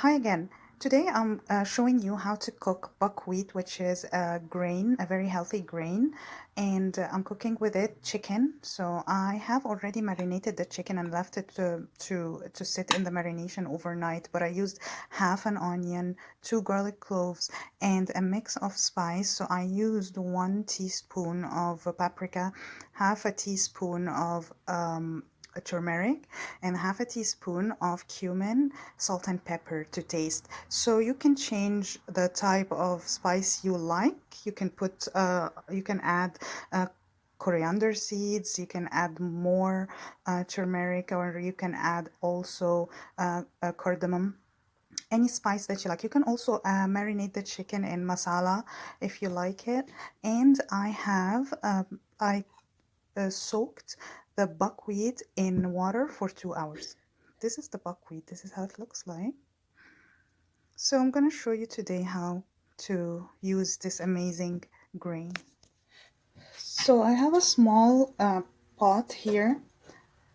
Hi again. Today I'm showing you how to cook buckwheat, which is a grain, a very healthy grain, and I'm cooking with it chicken. So I have already marinated the chicken and left it to sit in the marination overnight, but I used half an onion, 2 garlic cloves, and a mix of spice. So I used 1 teaspoon of paprika, half a teaspoon of turmeric, and half a teaspoon of cumin, salt and pepper to taste. So you can change the type of spice you like. You can you can add coriander seeds, you can add more turmeric, or you can add also cardamom, any spice that you like. You can also marinate the chicken in masala if you like it. And I soaked the buckwheat in water for 2 hours. This is the buckwheat. This is how it looks like. So I'm going to show you today how to use this amazing grain. So I have a small pot here,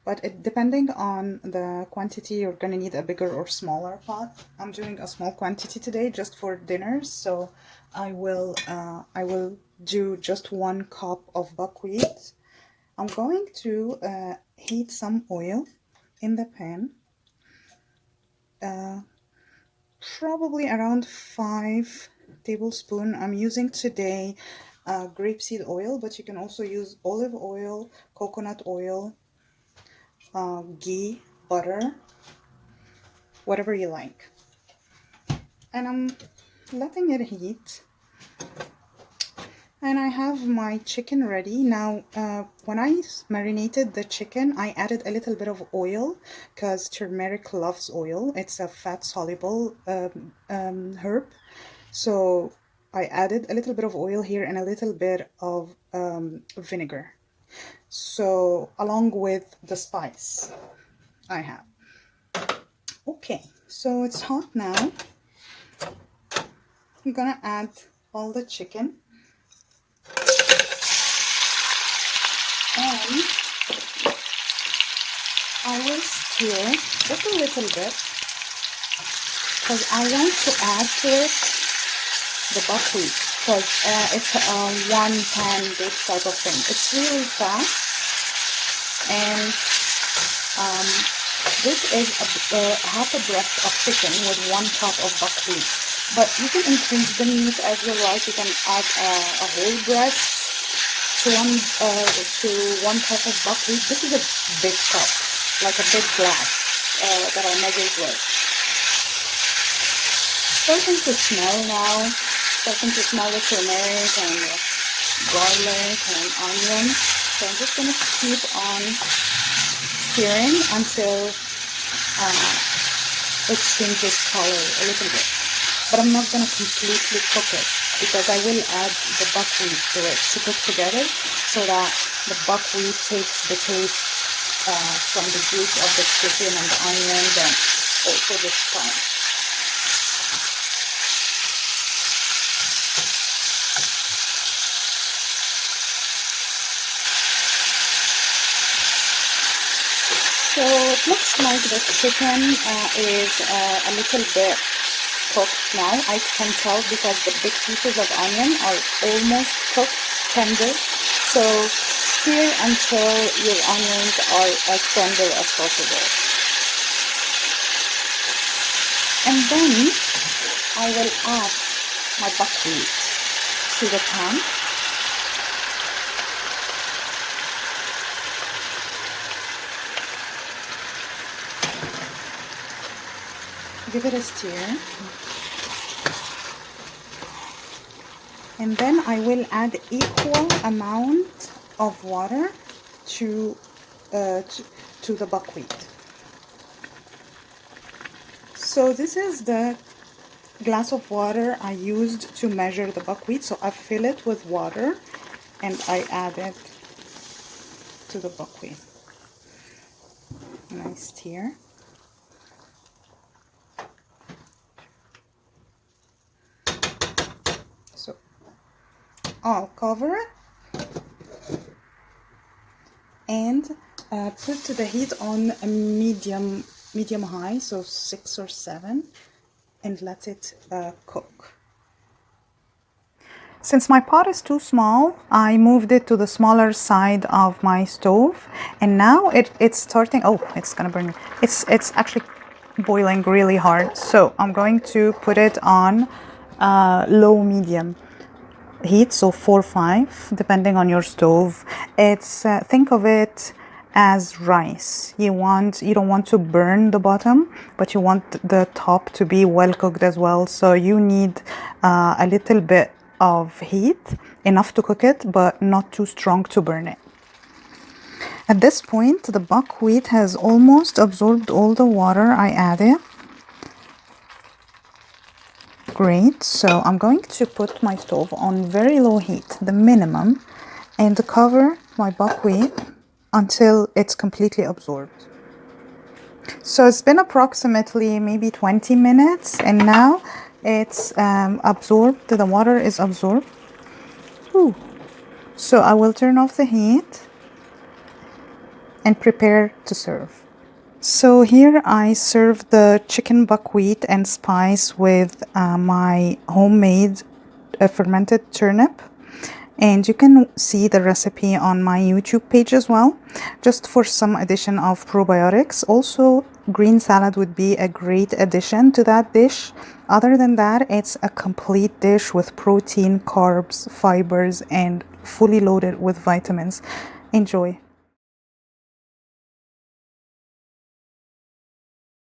but depending on the quantity, you're going to need a bigger or smaller pot. I'm doing a small quantity today just for dinner, so I will do just 1 cup of buckwheat. I'm going to heat some oil in the pan, probably around 5 tablespoons. I'm using today grapeseed oil, but you can also use olive oil, coconut oil, ghee, butter, whatever you like. And I'm letting it heat. And I have my chicken ready. Now, when I marinated the chicken, I added a little bit of oil because turmeric loves oil. It's a fat-soluble herb. So I added a little bit of oil here and a little bit of vinegar. So along with the spice I have. Okay, so it's hot now. I'm gonna add all the chicken. And I will stir just a little bit because I want to add to it the buckwheat, because it's a one-pan bake type of thing. It's really fast, and this is half a breast of chicken with 1 cup of buckwheat. But you can increase the meat as you like. You can add a whole breast to one cup of buckwheat. This is a big cup, like a big glass that I measured with. Starting to smell now. Starting to smell the turmeric and the garlic and onion. So I'm just gonna keep on stirring until it changes color a little bit. But I'm not gonna completely cook it, because I will add the buckwheat to it to cook together, so that the buckwheat takes the taste from the juice of the chicken and the onions and also the spice. So it looks like the chicken is a little bit cooked now. I can tell because the big pieces of onion are almost cooked, tender. So stir until your onions are as tender as possible. And then I will add my buckwheat to the pan. Give it a stir. And then I will add equal amount of water to the buckwheat. So this is the glass of water I used to measure the buckwheat. So I fill it with water and I add it to the buckwheat. And I stir. So I'll cover it and put the heat on a medium high, so 6 or 7, and let it cook. Since my pot is too small, I moved it to the smaller side of my stove, and now it's starting, oh, it's gonna burn me. It's actually boiling really hard, so I'm going to put it on low medium heat, so 4 or 5 depending on your stove. It's think of it as rice. You don't want to burn the bottom, but you want the top to be well cooked as well, so you need a little bit of heat, enough to cook it but not too strong to burn it. At this point the buckwheat has almost absorbed all the water I added. Great, so I'm going to put my stove on very low heat, the minimum, and cover my buckwheat until it's completely absorbed. So it's been approximately maybe 20 minutes, and now it's absorbed, the water is absorbed. Ooh. So I will turn off the heat and prepare to serve. So here I serve the chicken buckwheat and spice with my homemade fermented turnip. And you can see the recipe on my YouTube page as well, just for some addition of probiotics. Also, green salad would be a great addition to that dish. Other than that, it's a complete dish with protein, carbs, fibers, and fully loaded with vitamins. Enjoy.